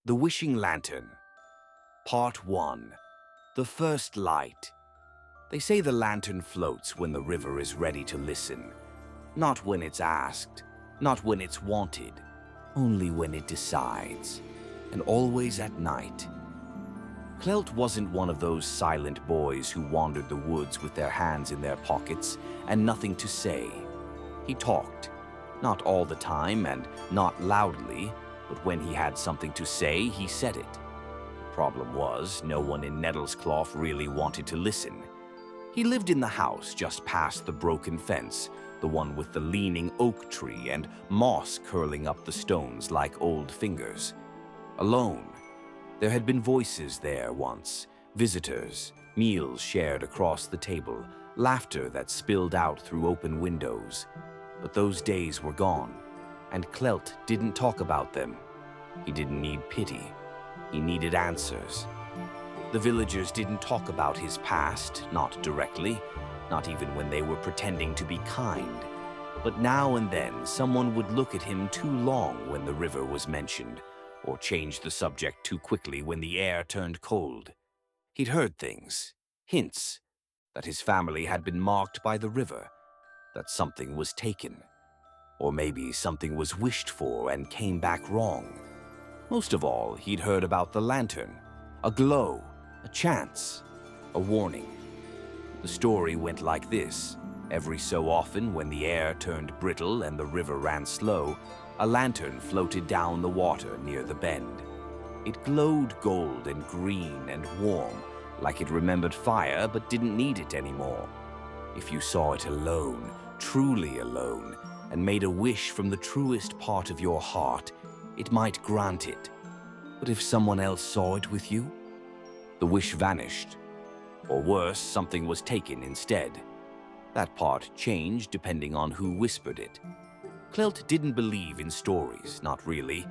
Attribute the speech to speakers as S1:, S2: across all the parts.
S1: The Wishing Lantern. Part 1. The First Light. They say the lantern floats when the river is ready to listen. Not when it's asked, not when it's wanted, only when it decides, and always at night. Clelt wasn't one of those silent boys who wandered the woods with their hands in their pockets and nothing to say. He talked, not all the time and not loudly, but when he had something to say, he said it. The problem was, no one in Nettlescloff really wanted to listen. He lived in the house just past the broken fence, the one with the leaning oak tree and moss curling up the stones like old fingers. Alone. There had been voices there once, visitors, meals shared across the table, laughter that spilled out through open windows. But those days were gone, and Clelt didn't talk about them. He didn't need pity. He needed answers. The villagers didn't talk about his past, not directly, not even when they were pretending to be kind. But now and then, someone would look at him too long when the river was mentioned, or change the subject too quickly when the air turned cold. He'd heard things, hints, that his family had been marked by the river, that something was taken, or maybe something was wished for and came back wrong. Most of all, he'd heard about the lantern, a glow, a chance, a warning. The story went like this. Every so often, when the air turned brittle and the river ran slow, a lantern floated down the water near the bend. It glowed gold and green and warm, like it remembered fire but didn't need it anymore. If you saw it alone, truly alone, and made a wish from the truest part of your heart, it might grant it. But if someone else saw it with you, the wish vanished. Or worse, something was taken instead. That part changed depending on who whispered it. Clelt didn't believe in stories, not really,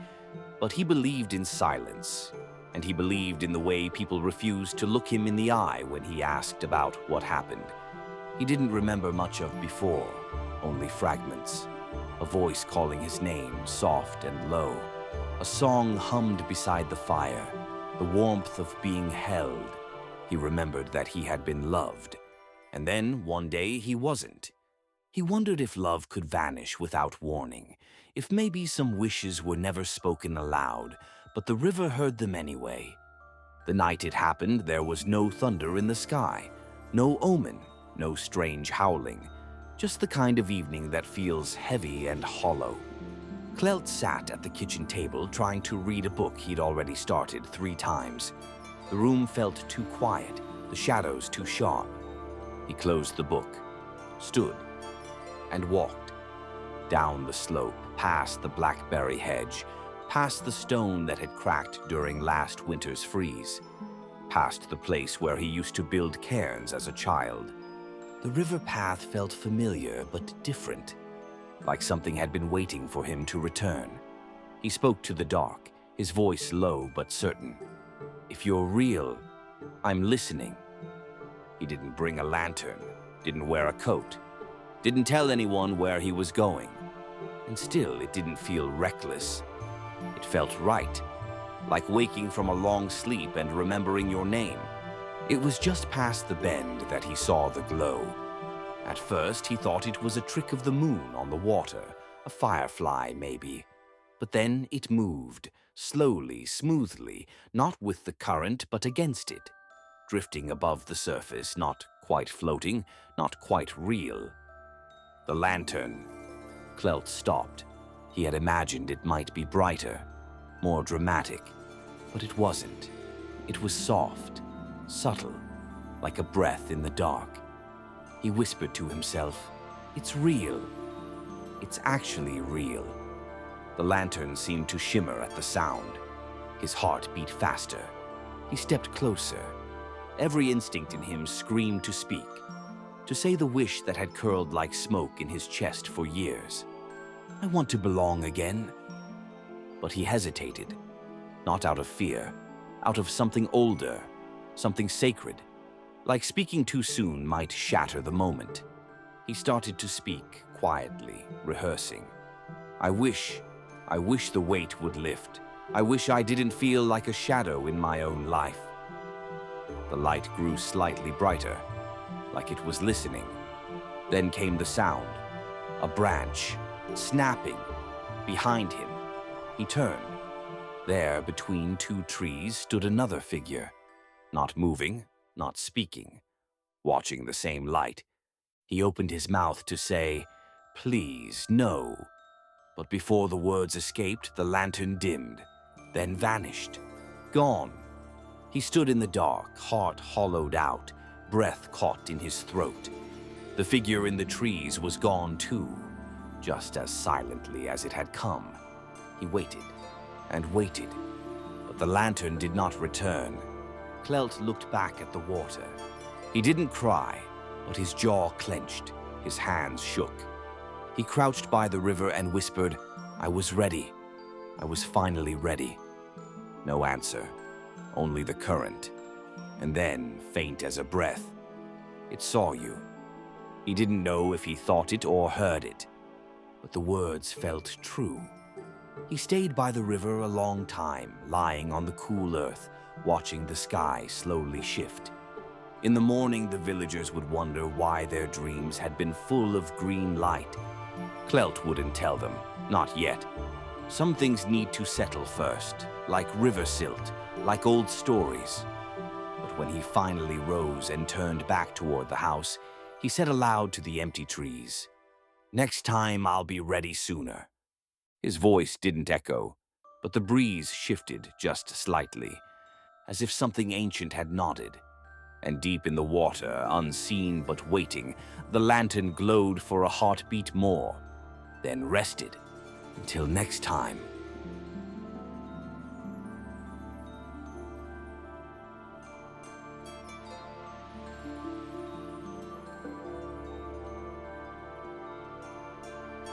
S1: but he believed in silence, and he believed in the way people refused to look him in the eye when he asked about what happened. He didn't remember much of before, only fragments. A voice calling his name, soft and low. A song hummed beside the fire, the warmth of being held. He remembered that he had been loved. And then, one day, he wasn't. He wondered if love could vanish without warning, if maybe some wishes were never spoken aloud, but the river heard them anyway. The night it happened, there was no thunder in the sky, no omen, no strange howling, just the kind of evening that feels heavy and hollow. Clelt sat at the kitchen table trying to read a book he'd already started 3 times. The room felt too quiet, the shadows too sharp. He closed the book, stood, and walked. Down the slope, past the blackberry hedge, past the stone that had cracked during last winter's freeze, past the place where he used to build cairns as a child. The river path felt familiar but different, like something had been waiting for him to return. He spoke to the dark, his voice low but certain. "If you're real, I'm listening." He didn't bring a lantern, didn't wear a coat, didn't tell anyone where he was going. And still, it didn't feel reckless. It felt right, like waking from a long sleep and remembering your name. It was just past the bend that he saw the glow. At first, he thought it was a trick of the moon on the water, a firefly maybe. But then it moved, slowly, smoothly, not with the current but against it, drifting above the surface, not quite floating, not quite real. The lantern. Clelt stopped. He had imagined it might be brighter, more dramatic, but it wasn't. It was soft, subtle, like a breath in the dark. He whispered to himself, "It's real. It's actually real." The lantern seemed to shimmer at the sound. His heart beat faster. He stepped closer. Every instinct in him screamed to speak, to say the wish that had curled like smoke in his chest for years. "I want to belong again." But he hesitated, not out of fear, out of something older, something sacred. Like speaking too soon might shatter the moment. He started to speak, quietly, rehearsing. I wish the weight would lift. I wish I didn't feel like a shadow in my own life. The light grew slightly brighter, like it was listening. Then came the sound, a branch, snapping. Behind him, he turned. There, between two trees, stood another figure, not moving, not speaking, watching the same light. He opened his mouth to say, "Please, no." But before the words escaped, the lantern dimmed, then vanished. Gone. He stood in the dark, heart hollowed out, breath caught in his throat. The figure in the trees was gone too, just as silently as it had come. He waited and waited, but the lantern did not return. Clelt looked back at the water. He didn't cry, but his jaw clenched, his hands shook. He crouched by the river and whispered, "I was ready. I was finally ready." No answer, only the current. And then, faint as a breath, "It saw you." He didn't know if he thought it or heard it, but the words felt true. He stayed by the river a long time, lying on the cool earth, watching the sky slowly shift. In the morning, the villagers would wonder why their dreams had been full of green light. Clelt wouldn't tell them, not yet. Some things need to settle first, like river silt, like old stories. But when he finally rose and turned back toward the house, he said aloud to the empty trees, "Next time I'll be ready sooner." His voice didn't echo, but the breeze shifted just slightly, as if something ancient had nodded. And deep in the water, unseen but waiting, the lantern glowed for a heartbeat more, then rested until next time.